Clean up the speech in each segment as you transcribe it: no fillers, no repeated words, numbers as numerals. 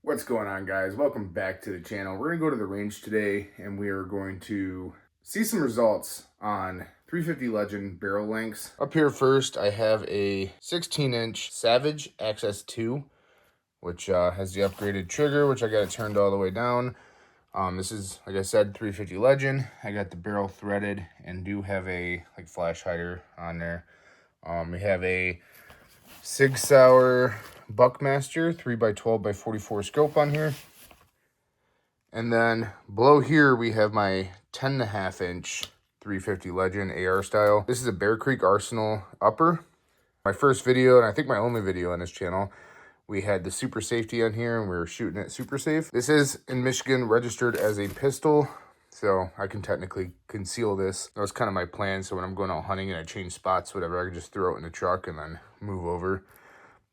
What's going on, guys? Welcome back to the channel. We're going to go to the range today and we are going to see some results on 350 Legend barrel lengths. Up here first, I have a 16-inch Savage Access 2, which has the upgraded trigger, which I got it turned all the way down. This is, like I said, 350 Legend. I got the barrel threaded and do have a flash hider on there. We have a Sig Sauer Buckmaster 3x12x44 scope on here. And then below here we have my 10.5-inch 350 Legend AR style. This is a Bear Creek Arsenal upper. My first video, and I think my only video on this channel, we had the super safety on here and we were shooting it super safe. This is in Michigan registered as a pistol, so I can technically conceal this. That was kind of my plan, so when I'm going out hunting and I change spots, whatever, I can just throw it in the truck and then move over.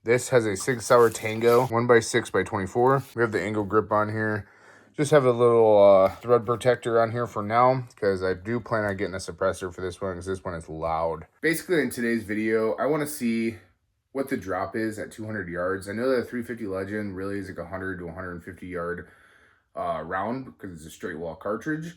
This has a Sig Sauer Tango 1x6x24. We have the angle grip on here. Just have a little thread protector on here for now, because I do plan on getting a suppressor for this one, because this one is loud. Basically, in today's video, I want to see what the drop is at 200 yards. I know that a 350 Legend really is like 100 to 150 yard round, because it's a straight wall cartridge.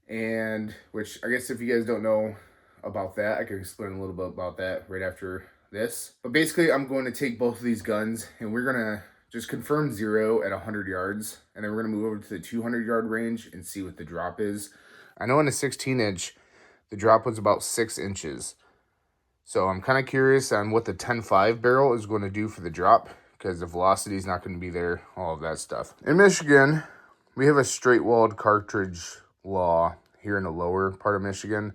And which, I guess if you guys don't know about that, I can explain a little bit about that right after this. But basically, I'm going to take both of these guns and we're going to just confirm zero at 100 yards. And then we're going to move over to the 200 yard range and see what the drop is. I know in a 16-inch, the drop was about 6 inches. So I'm kind of curious on what the 10.5 barrel is going to do for the drop, because the velocity is not going to be there, all of that stuff. In Michigan, we have a straight-walled cartridge law here in the lower part of Michigan.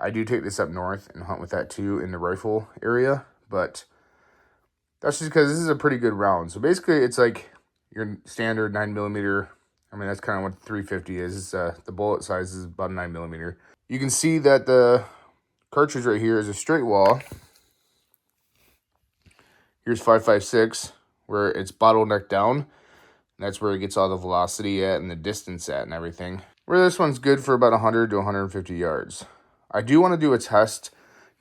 I do take this up north and hunt with that too in the rifle area, but that's just because this is a pretty good round. So basically, it's like your standard 9mm. I mean, that's kind of what 350 is. The bullet size is about 9mm. You can see that the cartridge right here is a straight wall. Here's 5.56, where it's bottleneck down. That's where it gets all the velocity at and the distance at and everything. Where this one's good for about 100 to 150 yards. I do want to do a test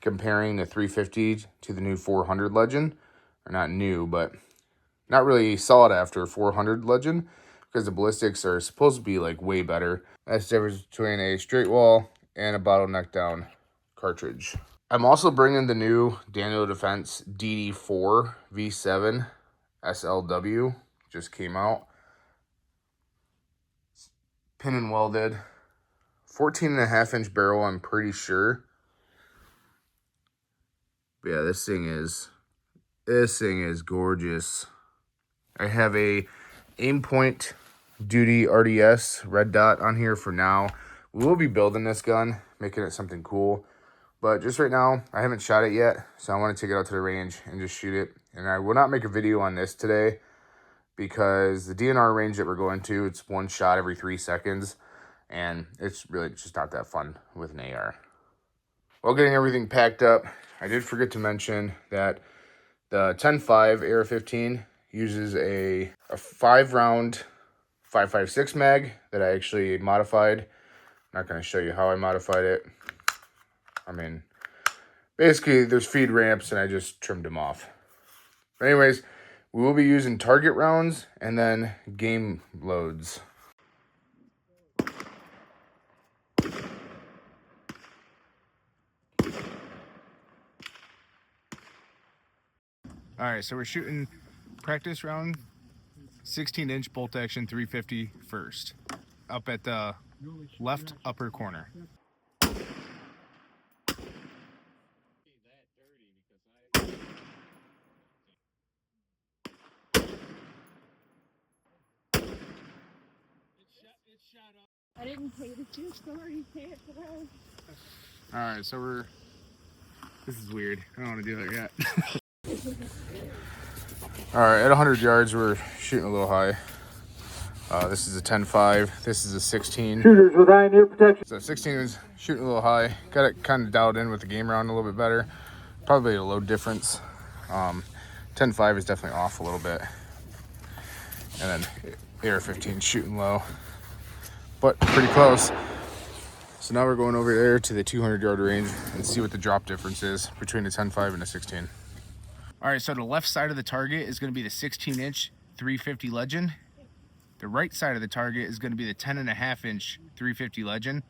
comparing the 350 to the new 400 Legend. Or not new, but not really sought after 400 Legend, because the ballistics are supposed to be like way better. That's the difference between a straight wall and a bottleneck down cartridge. I'm also bringing the new Daniel Defense DD4 V7 SLW. Just came out. Pin and welded. 14.5-inch barrel, I'm pretty sure. But yeah, this thing is gorgeous. I have a Aimpoint Duty RDS red dot on here for now. We will be building this gun, making it something cool. But just right now, I haven't shot it yet, so I want to take it out to the range and just shoot it. And I will not make a video on this today, because the DNR range that we're going to, it's one shot every 3 seconds. And it's really just not that fun with an AR. While getting everything packed up, I did forget to mention that the 10.5 AR-15 uses a 5-round 5.56 mag that I actually modified. I'm not going to show you how I modified it. I mean, basically there's feed ramps and I just trimmed them off. But anyways, we will be using target rounds and then game loads. All right, so we're shooting practice round 16-inch bolt action 350 first, up at the left upper corner. I didn't pay the $2 pay it for those. All right, so this is weird. I don't want to do it yet. All right, at 100 yards, we're shooting a little high. This is a 10.5. This is a 16. Shooters with eye and ear protection. So 16 is shooting a little high. Got it kind of dialed in with the game round a little bit better. Probably a load difference. 10.5 is definitely off a little bit. And then AR-15 shooting low, but pretty close. So now we're going over there to the 200 yard range and see what the drop difference is between the 10.5 and the 16. All right, so the left side of the target is going to be the 16-inch 350 Legend, The right side of the target is going to be the 10.5 inch 350 Legend.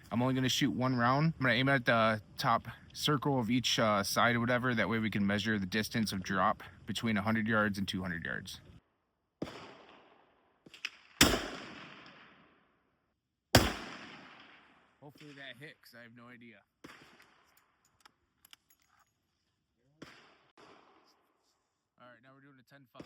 I'm only going to shoot one round. I'm going to aim at the top circle of each side or whatever. That way we can measure the distance of drop between 100 yards and 200 yards. Hopefully that hit, because I have no idea. All right, now we're doing a 10-5.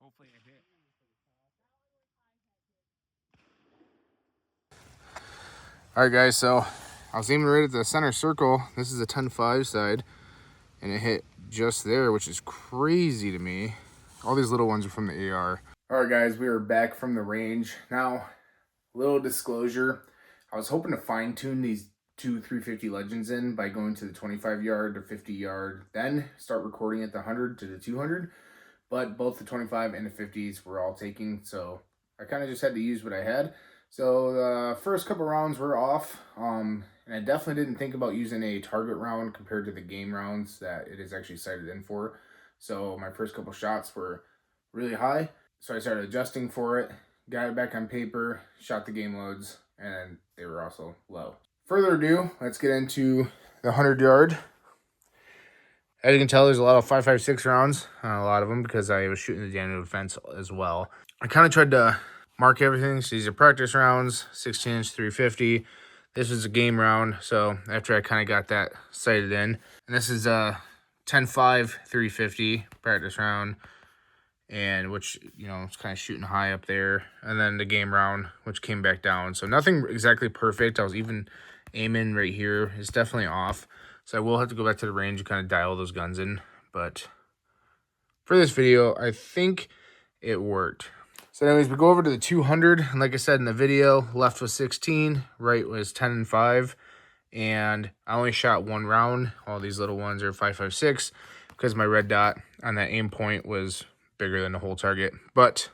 Hopefully it hit. All right, guys, so I was aiming right at the center circle. This is a 10-5 side, and it hit just there, which is crazy to me. All these little ones are from the AR. All right, guys, we are back from the range. Now, little disclosure, I was hoping to fine-tune these two 350 Legends in by going to the 25 yard to 50 yard, then start recording at the 100 to the 200. But both the 25 and the 50s were all taking, so I kind of just had to use what I had. So the first couple rounds were off, and I definitely didn't think about using a target round compared to the game rounds that it is actually sighted in for. So my first couple shots were really high, so I started adjusting for it, got it back on paper, shot the game loads, and they were also low. Further ado, let's get into the 100 yard. As you can tell, there's a lot of 5.56 rounds, a lot of them, because I was shooting the Daniel Defense as well. I kind of tried to mark everything. So these are practice rounds, 16-inch 350. This is a game round, so after I kind of got that sighted in. And this is a 10.5 350 practice round, and which, you know, it's kind of shooting high up there. And then the game round, which came back down. So nothing exactly perfect. I was even aiming right here. It's definitely off. So I will have to go back to the range and kind of dial those guns in. But for this video, I think it worked. So anyways, we go over to the 200. And like I said in the video, left was 16, right was 10-5. And I only shot one round. All these little ones are 5.56 because my red dot on that aim point was bigger than the whole target. But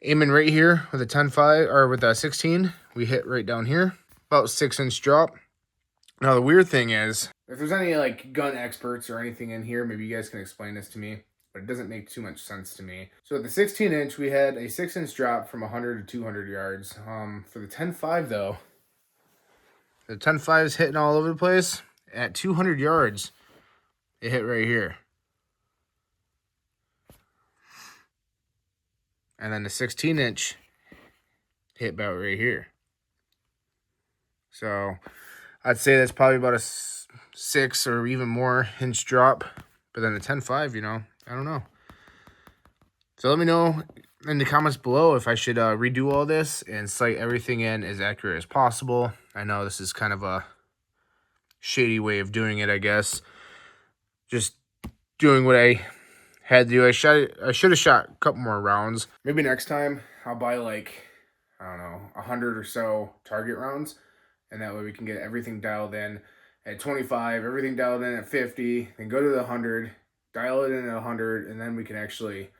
aiming right here with a 10.5 or with a 16, we hit right down here, about 6-inch drop. Now, the weird thing is, if there's any like gun experts or anything in here, maybe you guys can explain this to me, but it doesn't make too much sense to me. So at the 16-inch, we had a 6-inch drop from 100 to 200 yards. For the 10.5 though, the 10.5 is hitting all over the place. At 200 yards, it hit right here. And then the 16-inch hit about right here. So I'd say that's probably about a 6 or even more inch drop. But then the 10.5, you know, I don't know. So let me know in the comments below if I should redo all this and sight everything in as accurate as possible. I know this is kind of a shady way of doing it, I guess. Just doing what I had to do. I should have shot a couple more rounds. Maybe next time I'll buy like, I don't know, 100 or so target rounds. And that way we can get everything dialed in at 25, everything dialed in at 50, then go to the 100, dial it in at 100, and then we can actually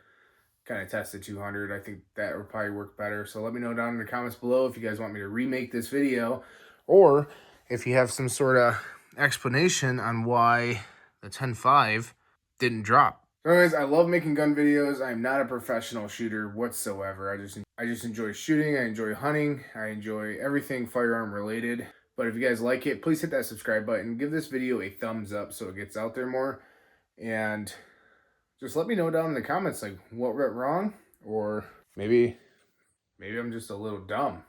kind of test the 200. I think that would probably work better. So let me know down in the comments below if you guys want me to remake this video, or if you have some sort of explanation on why the 10.5 didn't drop. So anyways, I love making gun videos. I'm not a professional shooter whatsoever. I just enjoy shooting. I enjoy hunting. I enjoy everything firearm related. But if you guys like it, please hit that subscribe button. Give this video a thumbs up so it gets out there more. And just let me know down in the comments like what went wrong, or maybe I'm just a little dumb.